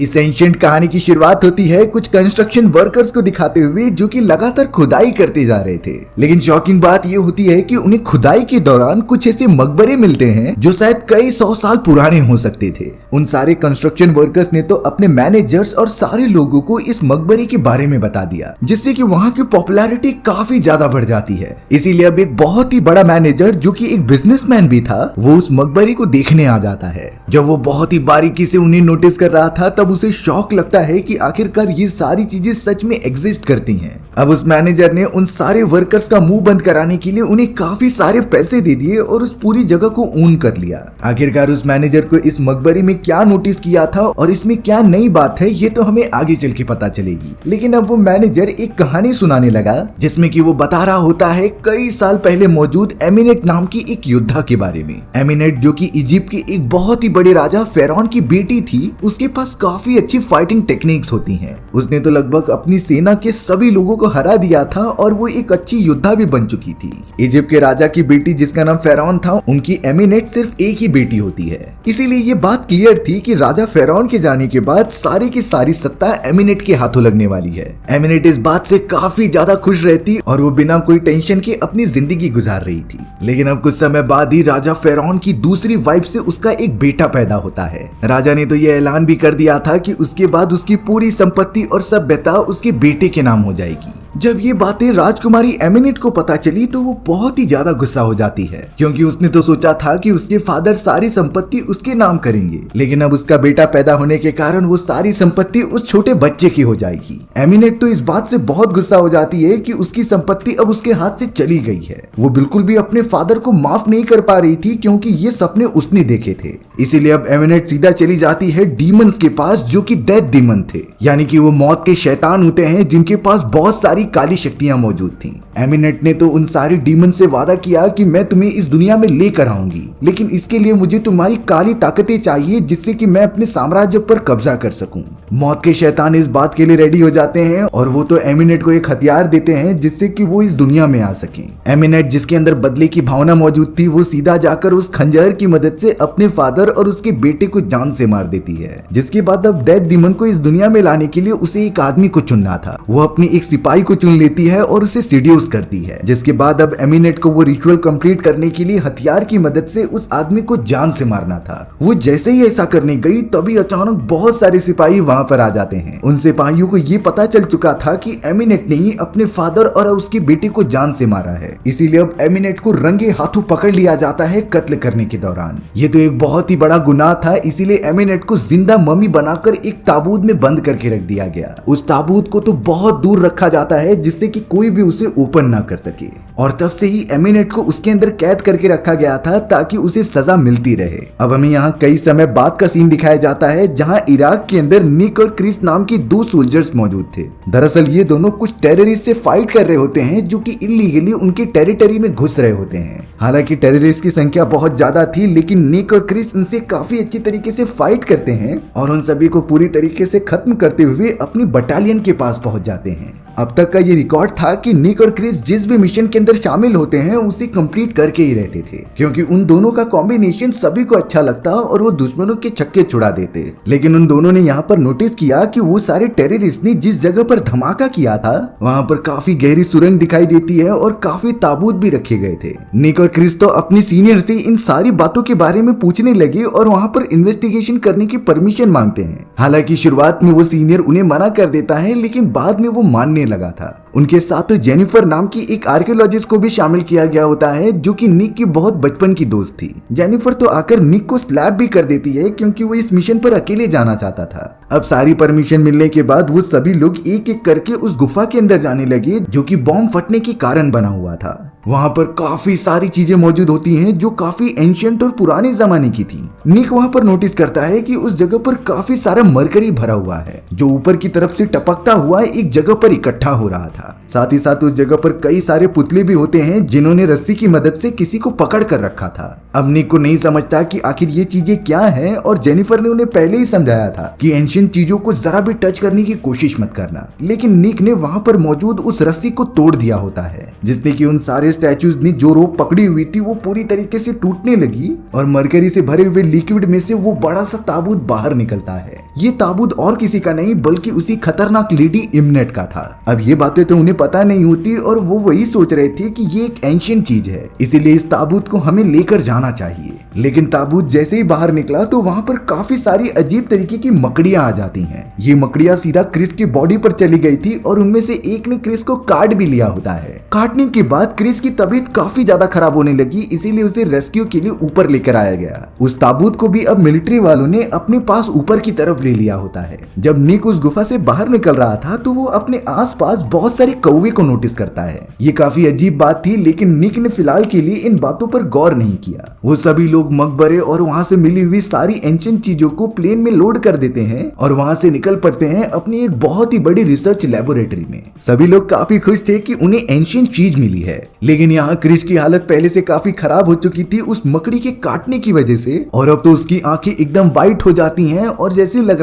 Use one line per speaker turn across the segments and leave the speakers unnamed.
इस एंशिएंट कहानी की शुरुआत होती है कुछ कंस्ट्रक्शन वर्कर्स को दिखाते हुए जो कि लगातार खुदाई करते जा रहे थे। लेकिन शॉकिंग बात ये होती है कि उन्हें खुदाई के दौरान कुछ ऐसे मकबरे मिलते हैं जो शायद कई 100 साल पुराने हो सकते थे। उन सारे कंस्ट्रक्शन वर्कर्स ने तो अपने मैनेजर्स और सारे लोगों को इस मकबरे के बारे में बता दिया, जिससे कि वहाँ की पॉपुलैरिटी काफी ज्यादा बढ़ जाती है। इसीलिए अब एक बहुत ही बड़ा मैनेजर जो कि एक बिजनेसमैन भी था, वो उस मकबरे को देखने आ जाता है। जब वो बहुत ही बारीकी से उन्हें नोटिस कर रहा था तब उसे शौक लगता है कि आखिरकार ये सारी चीजें सच में एग्जिस्ट करती हैं। अब उस मैनेजर ने उन सारे वर्कर्स का मुंह बंद कराने के लिए उन्हें काफी सारे पैसे दे दिए और उस पूरी जगह को ओन कर लिया। आखिरकार उस मैनेजर को इस मकबरे में क्या नोटिस किया था और इसमें क्या नई बात है, ये तो हमें आगे चल के पता चलेगी। लेकिन अब वो मैनेजर एक कहानी सुनाने लगा जिसमें कि वो बता रहा होता है कई साल पहले मौजूद एमिनेट नाम की एक योद्धा के बारे में। एमिनेट जो कि इजिप्ट के एक बहुत ही बड़े राजा फेरौन की बेटी थी, उसके पास काफी अच्छी फाइटिंग टेक्निक्स होती हैं। उसने तो लगभग अपनी सेना के सभी लोगों को हरा दिया था और वो एक अच्छी योद्धा भी बन चुकी थी। इजिप्ट के राजा की बेटी जिसका नाम फेरौन था, उनकी एमिनेट सिर्फ एक ही बेटी होती है। इसीलिए ये बात क्लियर थी कि राजा फेरौन के जाने के बाद सारी की सारी सत्ता एमिनेट के हाथों लगने वाली है। एमिनेट इस बात से काफी ज्यादा खुश रहती और वो बिना कोई टेंशन के अपनी जिंदगी गुजार रही थी। लेकिन अब कुछ समय बाद ही राजा फेरौन की दूसरी वाइफ से उसका एक बेटा पैदा होता है। राजा ने तो ये ऐलान भी कर दिया था कि उसके बाद उसकी पूरी संपत्ति और सभ्यता उसके बेटे के नाम हो जाएगी। जब ये बातें राजकुमारी एमिनेट को पता चली तो वो बहुत ही ज्यादा गुस्सा हो जाती है, क्योंकि उसने तो सोचा था कि उसके फादर सारी संपत्ति उसके नाम करेंगे। लेकिन अब उसका बेटा पैदा होने के कारण वो सारी संपत्ति उस छोटे बच्चे की हो जाएगी। एमिनेट तो इस बात से बहुत गुस्सा हो जाती है कि उसकी संपत्ति अब उसके हाथ से चली गई है। वो बिल्कुल भी अपने फादर को माफ नहीं कर पा रही थी, क्योंकि ये सपने उसने देखे थे। इसीलिए अब एमिनेट सीधा चली जाती है डीमंस के पास, जो कि डेथ डीमन थे, यानी कि वो मौत के शैतान होते हैं जिनके पास बहुत सारी काली शक्तियां मौजूद थीं। एमिनेट ने तो उन सारे डीमन से वादा किया कि मैं तुम्हें इस दुनिया में लेकर आऊंगी, लेकिन इसके लिए मुझे तुम्हारी काली ताकतें चाहिए जिससे कि मैं अपने साम्राज्य पर कब्जा कर सकूं। मौत के शैतान इस बात के लिए रेडी हो जाते हैं और वो तो एमिनेट को एक हथियार देते हैं जिससे कि वो इस दुनिया में आ सके। एमिनेट जिसके अंदर बदले की भावना मौजूद थी, वो सीधा जाकर उस खंजर की मदद से अपने फादर और उसके बेटे को जान से मार देती है। जिसके बाद अब डेथ डीमन को इस दुनिया में लाने के लिए उसे एक आदमी को चुनना था। वो अपने एक सिपाही को चुन लेती है और उसे सीड्यूस करती है। जिसके बाद अब एमिनेट को वो रिचुअल कंप्लीट करने के लिए हथियार की मदद से उस आदमी को जान से मारना था। वो जैसे ही ऐसा करने गई तभी अचानक बहुत सारे सिपाही वहां पर आ जाते हैं। उन सिपाहियों को ये पता चल चुका था कि एमिनेट ने ही अपने फादर और उसके बेटे को जान से मारा है। इसीलिए अब एमिनेट को रंगे हाथों पकड़ लिया जाता है कत्ल करने के दौरान। ये तो एक बहुत ही बड़ा गुनाह था, इसीलिए एमिनेट को जिंदा मम्मी बनाकर एक ताबूत में बंद करके रख दिया गया। उस ताबूत को तो बहुत दूर रखा जाता है जिससे कि कोई भी उसे ओपन ना कर सके, और तब से ही एमिनेट को उसके अंदर कैद करके रखा गया था ताकि उसे सजा मिलती रहे। अब हमें यहाँ कई समय बाद का सीन दिखाया जाता है जहाँ इराक के अंदर निक और क्रिस नाम के दो सोल्जर्स मौजूद थे। दरअसल ये दोनों कुछ टेररिस्ट से फाइट कर रहे होते हैं जो कि इलीगली उनके टेरिटरी में घुस रहे होते हैं। हालांकि टेररिस्ट की संख्या बहुत ज्यादा थी, लेकिन निक और क्रिस उनसे काफी अच्छी तरीके से फाइट करते हैं और उन सभी को पूरी तरीके से खत्म करते हुए अपनी बटालियन के पास पहुंच जाते हैं। अब तक का ये रिकॉर्ड था कि निक और क्रिस जिस भी मिशन के अंदर शामिल होते हैं उसे कंप्लीट करके ही रहते थे, क्योंकि उन दोनों का कॉम्बिनेशन सभी को अच्छा लगता और वो दुश्मनों के छक्के छुड़ा देते। लेकिन उन दोनों ने यहाँ पर नोटिस किया कि वो सारे टेररिस्ट ने जिस जगह पर धमाका किया था वहाँ पर काफी गहरी सुरंग दिखाई देती है और काफी ताबूत भी रखे गए थे। निक और क्रिस तो अपनी सीनियर से इन सारी बातों के बारे में पूछने लगे और वहाँ पर इन्वेस्टिगेशन करने की परमिशन मांगते हैं। हालांकि शुरुआत में वो सीनियर उन्हें मना कर देता है, लेकिन बाद में वो मानने लगा था। उनके साथ जेनिफर नाम की एक आर्कियोलॉजिस्ट को भी शामिल किया गया होता है जो कि निक की बहुत बचपन की दोस्त थी। जेनिफर तो आकर निक को स्लैप भी कर देती है क्योंकि वो इस मिशन पर अकेले जाना चाहता था। अब सारी परमिशन मिलने के बाद वो सभी लोग एक एक करके उस गुफा के अंदर जाने लगे जो कि बॉम्ब फटने के कारण बना हुआ था। वहाँ पर काफी सारी चीजें मौजूद होती हैं जो काफी एंशिएंट और पुराने जमाने की थी। निक वहाँ पर नोटिस करता है कि उस जगह पर काफी सारा मरकरी भरा हुआ है जो ऊपर की तरफ से टपकता हुआ एक जगह पर इकट्ठा हो रहा था। साथ ही साथ उस जगह पर कई सारे पुतले भी होते हैं जिन्होंने रस्सी की मदद से किसी को पकड़ कर रखा था। अब निक को नहीं समझता कि आखिर ये चीजें क्या हैं और जेनिफर ने उन्हें पहले ही समझाया था कि एंशिएंट चीजों को जरा भी टच करने की कोशिश मत करना, लेकिन निक ने वहां पर मौजूद उस रस्सी को तोड़ दिया होता है, जिसने कि उन सारे स्टैचूज ने जो रोप पकड़ी हुई थी वो पूरी तरीके से टूटने लगी और मरकरी से भरे हुए लिक्विड में से वो बड़ा सा ताबूत बाहर निकलता है। ये ताबूत और किसी का नहीं बल्कि उसी खतरनाक लेडी इमनेट का था। अब ये बातें तो उन्हें पता नहीं होती और वो वही सोच रहे थे कि ये एक एंशिएंट चीज है, इसीलिए इस ताबूत को हमें लेकर जाना चाहिए। लेकिन ताबूत जैसे ही बाहर निकला तो वहां पर काफी सारी अजीब तरीके की मकड़ियां आ जाती हैं। ये मकड़ियां सीधा क्रिस की बॉडी पर चली गई थी और उनमें से एक ने क्रिस को काट भी लिया होता है। काटने के बाद क्रिस की तबीयत काफी ज्यादा खराब होने लगी, इसीलिए उसे रेस्क्यू के लिए ऊपर लेकर आया गया। उस ताबूत को भी अब मिलिट्री वालों ने अपने पास ऊपर की तरफ ले लिया होता है। जब निक उस गुफा से बाहर निकल रहा था तो वो अपने आसपास बहुत सारे कौवे को नोटिस करता है। ये काफी अजीब बात थी, लेकिन निक ने फिलहाल के लिए इन बातों पर गौर नहीं किया। वो सभी लोग मकबरे और वहां से मिली हुई सारी एंशिएंट चीजों को प्लेन में लोड कर देते हैं और वहां से निकल पड़ते हैं अपनी एक बहुत ही बड़ी रिसर्च लैबोरेटरी में। सभी लोग काफी खुश थे कि उन्हें एंशिएंट चीज मिली है, लेकिन यहाँ क्रिस की हालत पहले से काफी खराब हो चुकी थी उस मकड़ी के काटने की वजह से, और अब तो उसकी आंखें एकदम वाइट हो जाती हैं और जैसे लग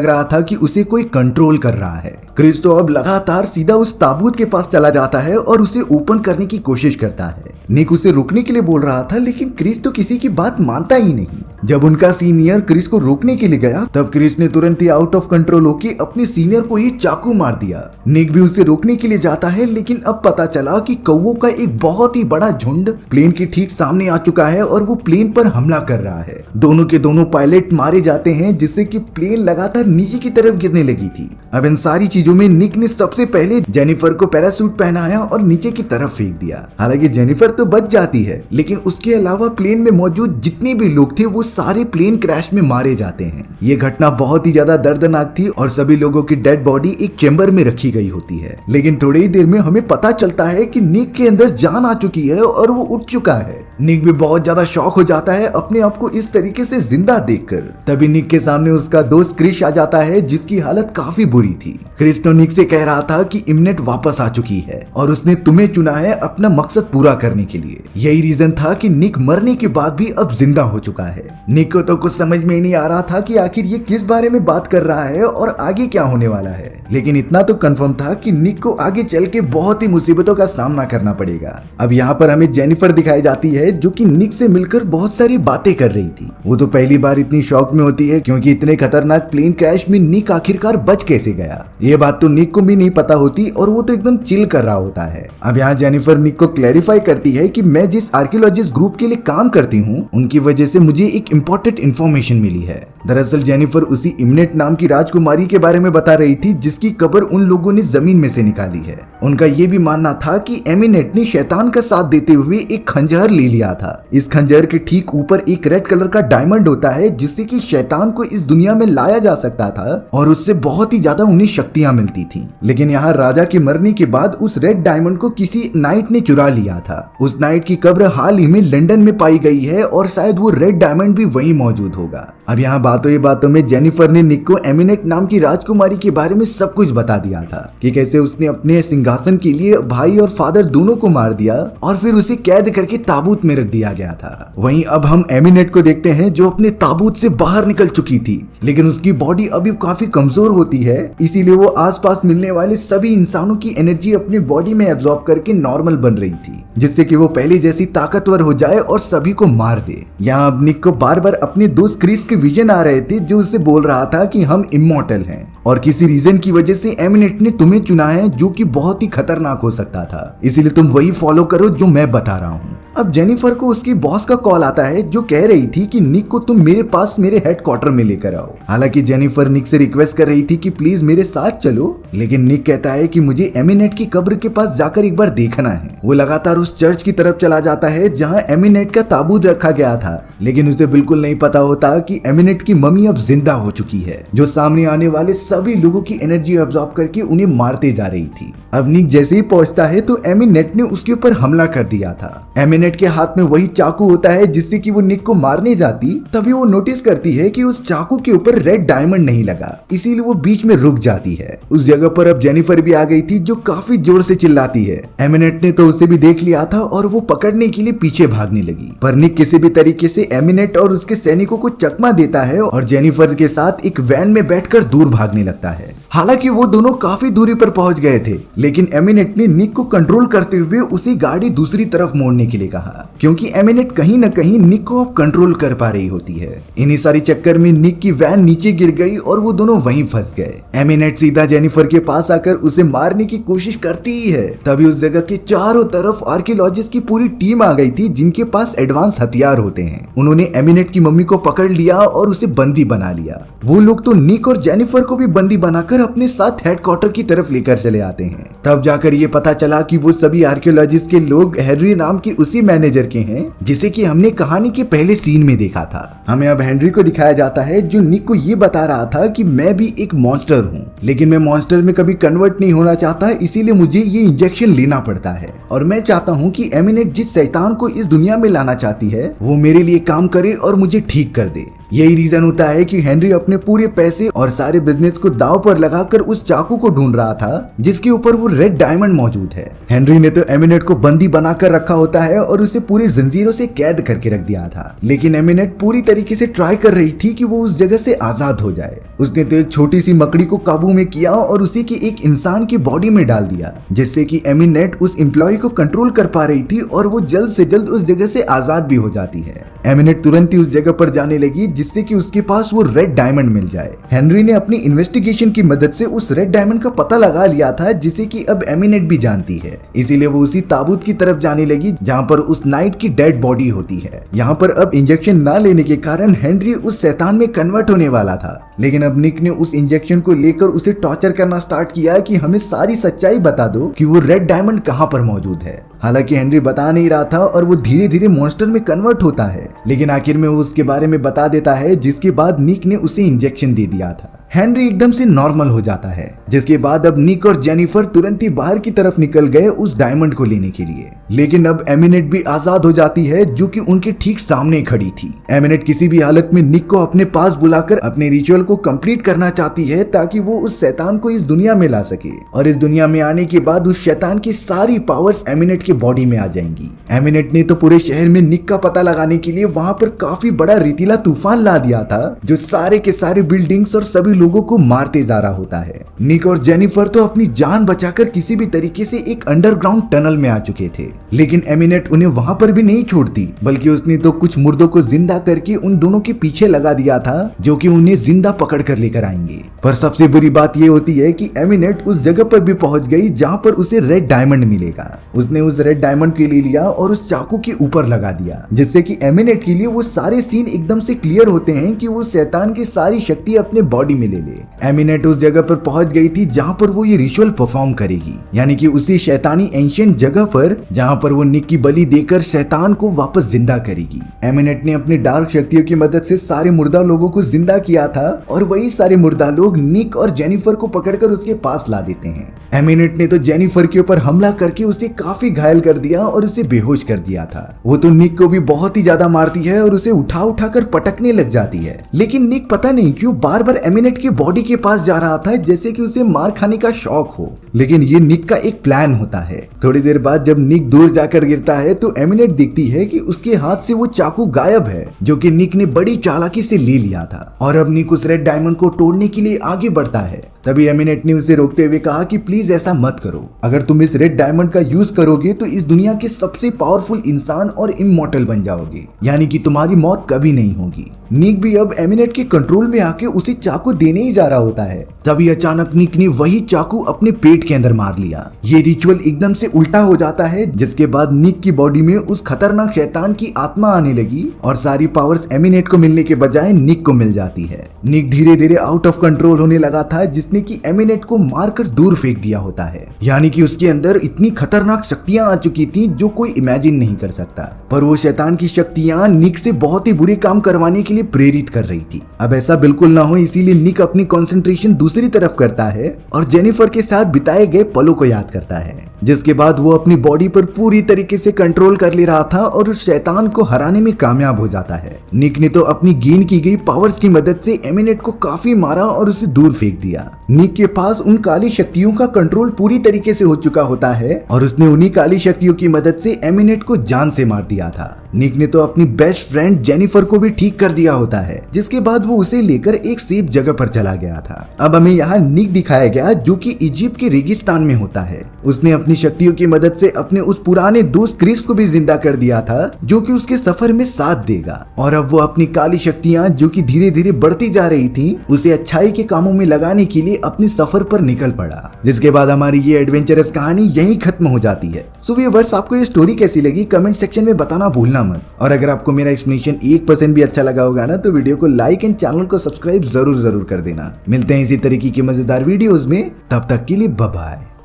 रहा था कि उसे कोई कंट्रोल कर रहा है। क्रिस तो अब लगातार सीधा उस ताबूत के पास चला जाता है और उसे ओपन करने की कोशिश करता है। निक उसे रोकने के लिए बोल रहा था, लेकिन क्रिस तो किसी की बात मानता ही नहीं। जब उनका सीनियर क्रिस को रोकने के लिए गया तब क्रिस ने तुरंत ही आउट ऑफ कंट्रोल होकर अपने सीनियर को ही चाकू मार दिया। निक भी उसे रोकने के लिए जाता है, लेकिन अब पता चला कि कौवों का एक बहुत ही बड़ा झुंड प्लेन के ठीक सामने आ चुका है और वो प्लेन पर हमला कर रहा है। दोनों के दोनों पायलट मारे जाते हैं, जिससे कि प्लेन लगातार नीचे की तरफ गिरने लगी थी। अब इन सारी चीजों में निक ने सबसे पहले जेनिफर को पैरासूट पहनाया और नीचे की तरफ फेंक दिया। हालांकि जेनिफर तो बच जाती है, लेकिन उसके अलावा प्लेन में मौजूद जितने भी लोग थे वो सारे प्लेन क्रैश में मारे जाते हैं। ये घटना बहुत ही ज्यादा दर्दनाक थी और सभी लोगों की डेड बॉडी एक चेंबर में रखी गई होती है। लेकिन थोड़ी ही देर में हमें पता चलता है कि निक के अंदर जान आ चुकी है और वो उठ चुका है। निक भी बहुत ज्यादा शॉक हो जाता है अपने आप को इस तरीके से जिंदा देखकर। तभी निक के सामने उसका दोस्त क्रिस आ जाता है, जिसकी हालत काफी बुरी थी। क्रिस तो निक से कह रहा था कि इमनेट वापस आ चुकी है और उसने तुम्हें चुना है अपना मकसद पूरा करने के लिए। यही रीजन था कि निक मरने के बाद भी अब जिंदा हो चुका है। निक को तो कुछ समझ में ही नहीं आ रहा था कि आखिर ये किस बारे में बात कर रहा है और आगे क्या होने वाला है, लेकिन इतना तो कंफर्म था कि निक को आगे चल के बहुत ही मुसीबतों का सामना करना पड़ेगा। अब यहाँ पर हमें जेनिफर दिखाई जाती है, जो कि निक से मिलकर बहुत सारी बातें कर रही थी। वो तो पहली बार इतनी शॉक में होती है क्योंकि इतने खतरनाक प्लेन क्रैश में निक आखिरकार बच कैसे गया। ये बात तो निक को भी नहीं पता होती और वो तो एकदम चिल कर रहा होता है। अब यहाँ जेनिफर निक को क्लैरिफाई करती है कि मैं जिस आर्कियोलॉजिस्ट ग्रुप के लिए काम करती हूँ उनकी वजह से मुझे एक इम्पोर्टेंट इन्फॉर्मेशन मिली है। दरअसल जेनिफर उसी इमनेट नाम की राजकुमारी के बारे में बता रही थी जिसकी कब्र उन लोगों ने जमीन में से निकाली है। उनका ये भी मानना था कि एमिनेट ने शैतान का साथ देते हुए एक खंजर ले लिया था। इस खंजर के ठीक ऊपर एक रेड कलर का डायमंड होता है, जिससे कि शैतान को इस दुनिया में लाया जा सकता था और उससे बहुत ही ज्यादा उन्हें शक्तियां मिलती थी। लेकिन यहाँ राजा के मरने के बाद उस रेड डायमंड को किसी नाइट ने चुरा लिया था। उस नाइट की कब्र हाल ही में लंदन में पाई गई है और शायद वो रेड डायमंड भी वहीं मौजूद होगा। अब यहाँ बातों ही बातों में जेनिफर ने निक को एमिनेट नाम की राजकुमारी के बारे में सब कुछ बता दिया था कि कैसे उसने अपने सिंहासन के लिए भाई और फादर दोनों को मार दिया और फिर उसे कैद करके ताबूत में रख दिया गया था। वहीं अब हम एमिनेट को देखते हैं जो अपने ताबूत से बाहर निकल चुकी थी, लेकिन उसकी बॉडी अभी काफी कमजोर होती है, इसीलिए वो आसपास मिलने वाले सभी इंसानों की एनर्जी अपनी बॉडी में एब्जॉर्ब करके नॉर्मल बन रही थी, जिससे कि वो पहले जैसी ताकतवर हो जाए और सभी को मार दे। यहाँ अब निक को बार बार अपने दोस्त क्रिस के विजन आ रहे थे, जो उसे बोल रहा था कि हम इमॉर्टल हैं और किसी रीजन की वजह से एमिनेट ने तुम्हें चुना है जो कि बहुत ही खतरनाक हो सकता था, इसीलिए तुम वही फॉलो करो जो मैं बता रहा हूँ। अब जेनिफर को उसकी बॉस का कॉल आता है जो कह रही थी कि निक को तुम मेरे पास मेरे हेडक्वार्टर में लेकर आओ। हालांकि जेनिफर निक से रिक्वेस्ट कर रही थी कि प्लीज मेरे साथ चलो, लेकिन निक कहता है कि मुझे एमिनेट की कब्र के पास जाकर एक बार देखना है। वो लगातार उस चर्च चर्च की तरफ चला जाता है जहां एमिनेट का ताबूत रखा गया था, लेकिन उसे बिल्कुल नहीं पता होता कि एमिनेट की मम्मी अब जिंदा हो चुकी है, जो सामने आने वाले सभी लोगों की एनर्जी अब्सॉर्ब करके उन्हें मारते जा रही थी। अब निक जैसे ही पहुंचता है तो एमिनेट ने उसके ऊपर हमला कर दिया था। एमिनेट के हाथ में वही चाकू होता है जिससे कि वो निक को मारने जाती, तभी वो नोटिस करती है कि उस चाकू के ऊपर रेड डायमंड नहीं लगा, इसीलिए वो बीच में रुक जाती है। उस जगह पर अब जेनिफर भी आ गई थी जो काफी जोर से चिल्लाती है। एमिनेट ने तो उसे भी देख लिया था और वो पकड़ने के लिए पीछे भागने लगी, पर निक किसी भी तरीके से एमिनेट और उसके सैनिकों को चकमा देता है और जेनिफर के साथ एक वैन में बैठकर दूर भागने लगता है। हालांकि वो दोनों काफी दूरी पर पहुंच गए थे, लेकिन एमिनेट ने निक को कंट्रोल करते हुए उसी गाड़ी दूसरी तरफ मोड़ने के लिए कहा, क्योंकि एमिनेट कहीं न कहीं निक को अब कंट्रोल कर पा रही होती है। इन्हीं सारी चक्कर में निक की वैन नीचे गिर गई और वो दोनों वहीं फंस गए। एमिनेट सीधा जेनिफर के पास आकर उसे मारने की कोशिश करती ही है, तभी उस जगह के चारों तरफ आर्कियोलॉजिस्ट की पूरी टीम आ गई थी जिनके पास एडवांस हथियार होते हैं। उन्होंने एमिनेट की मम्मी को पकड़ लिया और उसे बंदी बना लिया। वो लोग तो निक और जेनिफर को भी बंदी बनाकर अपने साथ हेडक्वार्टर की तरफ लेकर चले आते हैं। तब जाकर ये पता चला कि वो सभी आर्कियोलॉजिस्ट के लोग हेनरी नाम के उसी मैनेजर के हैं जिसे कि हमने कहानी के पहले सीन में देखा था। हमें अब हेनरी को दिखाया जाता है जो निक को ये बता रहा था कि मैं भी एक मॉन्स्टर हूँ, लेकिन मैं मॉन्स्टर में कभी कन्वर्ट नहीं होना चाहता, इसीलिए मुझे ये इंजेक्शन लेना पड़ता है और मैं चाहता हूँ कि एमिनेट जिस शैतान को इस दुनिया में लाना चाहती है वो मेरे लिए काम करे और मुझे ठीक कर दे। यही रीजन होता है कि हेनरी अपने पूरे पैसे और सारे बिजनेस को दांव पर लगाकर उस चाकू को ढूंढ रहा था जिसके ऊपर वो रेड डायमंड मौजूद है। हेनरी ने तो एमिनेट को बंदी बनाकर रखा होता है और उसे पूरी जंजीरों से कैद करके रख दिया था, लेकिन एमिनेट पूरी तरीके से ट्राई कर रही थी कि वो उस जगह से आजाद हो जाए। उसने तो एक छोटी सी मकड़ी को काबू में किया और उसी की एक इंसान की बॉडी में डाल दिया, जिससे कि एमिनेट उस एम्प्लॉय को कंट्रोल कर पा रही थी और वो जल्द से जल्द उस जगह से आजाद भी हो जाती है। एमिनेट तुरंत ही उस जगह पर जाने लगी जिससे कि उसके पास वो रेड डायमंड मिल जाए। हेनरी ने अपनी इन्वेस्टिगेशन की मदद से उस रेड डायमंड का पता लगा लिया था जिसे कि अब एमिनेट भी जानती है, इसीलिए वो उसी ताबूत की तरफ जाने लगी जहाँ पर उस नाइट की डेड बॉडी होती है। यहाँ पर अब इंजेक्शन ना लेने के कारण हेनरी उस शैतान में कन्वर्ट होने वाला था, लेकिन अब निक ने उस इंजेक्शन को लेकर उसे टॉर्चर करना स्टार्ट किया कि हमें सारी सच्चाई बता दो कि वो रेड डायमंड कहाँ पर मौजूद है। हालांकि हेनरी बता नहीं रहा था और वो धीरे धीरे मॉन्स्टर में कन्वर्ट होता है, लेकिन आखिर में वो उसके बारे में बता देता है, जिसके बाद निक ने उसे इंजेक्शन दे दिया था। हेनरी एकदम से नॉर्मल हो जाता है, जिसके बाद अब निक और जेनिफर तुरंत ही बाहर की तरफ निकल गए उस डायमंड को लेने के लिए। लेकिन अब एमिनेट भी आजाद हो जाती है जो कि उनके ठीक सामने खड़ी थी। एमिनेट किसी भी हालत में निक को अपने पास बुलाकर अपने रिचुअल को कंप्लीट करना चाहती है ताकि वो उस शैतान को इस दुनिया में ला सके, और इस दुनिया में आने के बाद उस शैतान की सारी पावर्स एमिनेट के बॉडी में आ जाएंगी। एमिनेट ने तो पूरे शहर में निक का पता लगाने के लिए वहां पर काफी बड़ा रेतीला तूफान ला दिया था जो सारे के सारे बिल्डिंग्स और सभी लोगों को मारते जा रहा होता है। निक और जेनिफर तो अपनी जान बचाकर किसी भी तरीके से एक अंडरग्राउंड टनल में आ चुके थे, लेकिन एमिनेट उन्हें वहां पर भी नहीं छोड़ती, बल्कि उसने तो कुछ मुर्दों को जिंदा करके उन दोनों के पीछे लगा दिया था जो कि उन्हें जिंदा पकड़ कर लेकर आएंगे। पर सबसे बुरी बात यह होती है कि एमिनेट उस जगह पर भी पहुंच गई जहां पर उसे रेड डायमंड मिलेगा। उसने उस रेड डायमंड के लिए लिया और उस चाकू के ऊपर लगा दिया, जिससे कि एमिनेट के लिए वो सारे सीन एकदम से क्लियर होते हैं कि वो शैतान की सारी शक्ति अपने बॉडी में ले ले। एमिनेट उस जगह पर पहुंच गई थी जहां पर वो ये रिचुअल परफॉर्म करेगी, यानी कि उसी शैतानी एंशिएंट जगह पर जहां पर वो निक की बलि देकर शैतान को वापस जिंदा करेगी। एमिनेट ने अपनी डार्क शक्तियों की मदद से सारे मुर्दा लोगों को जिंदा किया था और वही सारे मुर्दा लोग निक और जेनिफर को पकड़कर उसके पास ला देते हैं। एमिनेट ने तो जेनिफर के ऊपर हमला करके उसे काफी घायल कर दिया और उसे बेहोश कर दिया था। वो तो निक को भी बहुत ही ज्यादा मारती है और उसे उठा उठाकर पटकने लग जाती है, लेकिन निक पता नहीं क्यों बार बार एमिनेट की बॉडी के पास जा रहा था जैसे कि उसे मार खाने का शौक हो। लेकिन ये निक का एक प्लान होता है। थोड़ी देर बाद जब निक दूर जाकर गिरता है तो एमिनेट देखती है कि उसके हाथ से वो चाकू गायब है जो कि निक ने बड़ी चालाकी से ले लिया था, और अब निक उस रेड डायमंड को तोड़ने के लिए आगे बढ़ता है। तभी एमिनेट ने उसे रोकते हुए कहा कि प्लीज ऐसा मत करो, अगर तुम इस रेड डायमंड का यूज करोगे तो इस दुनिया के सबसे पावरफुल इंसान और इमॉर्टल बन जाओगे, यानी कि तुम्हारी मौत कभी नहीं होगी। निक भी अब एमिनेट के कंट्रोल में आके उसे चाकू देने ही जा रहा होता है। तभी अचानक निक ने वही चाकू अपने पेट के अंदर मार लिया। ये रिचुअल एकदम से उल्टा हो जाता है, जिसके बाद निक की बॉडी में उस खतरनाक शैतान की आत्मा आने लगी और सारी पावर्स एमिनेट को मिलने के बजाय निक को मिल जाती है। निक धीरे धीरे आउट ऑफ कंट्रोल होने लगा था, जिसने कि एमिनेट को मारकर दूर फेंक दिया होता है। यानी कि उसके अंदर इतनी खतरनाक शक्तियां आ चुकी थी जो कोई इमेजिन नहीं कर सकता। पर वो शैतान की शक्तियां निक से बहुत ही बुरे काम करवाने के लिए प्रेरित कर रही थी। अब ऐसा बिल्कुल ना हो, इसीलिए निक अपनी कंसंट्रेशन दूसरी तरफ करता है और जेनिफर के साथ बिताए गए पलों को याद करता है, जिसके बाद वो अपनी बॉडी पर पूरी तरीके से कंट्रोल कर ले रहा था और उस शैतान को हराने में कामयाब हो जाता है। निक ने तो अपनी गेन की गई पावर्स की मदद से एमिनेट को काफी मारा और उसे दूर फेंक दिया। निक के पास उन काली शक्तियों का कंट्रोल पूरी तरीके से हो चुका होता है और उसने उन्हीं काली शक्तियों की मदद से एमिनेट को जान से मार दिया था। निक ने तो अपनी बेस्ट फ्रेंड जेनिफर को भी ठीक कर दिया होता है, जिसके बाद वो उसे लेकर एक सेफ जगह पर चला गया था। अब हमें यहाँ निक दिखाया गया जो कि इजिप्ट के रेगिस्तान में होता है। उसने अपनी शक्तियों की मदद से अपने उस पुराने दोस्त क्रिस को भी जिंदा कर दिया था, जो कि उसके सफर में साथ देगा। और अब वो अपनी काली शक्तियां जो कि धीरे धीरे बढ़ती जा रही थी, उसे अच्छाई के कामों में लगाने के लिए अपने सफर पर निकल पड़ा, जिसके बाद हमारी ये एडवेंचरस कहानी यहीं खत्म हो जाती है। सो व्यूअर्स, आपको ये स्टोरी कैसी लगी कमेंट सेक्शन में बताना भूलना मत। और अगर आपको मेरा एक्सप्लेनेशन 1% भी अच्छा लगा होगा ना, तो वीडियो को लाइक एंड चैनल को सब्सक्राइब जरूर कर देना। मिलते हैं इसी तरीके की मजेदार वीडियोस में, तब तक के लिए बाय बाय।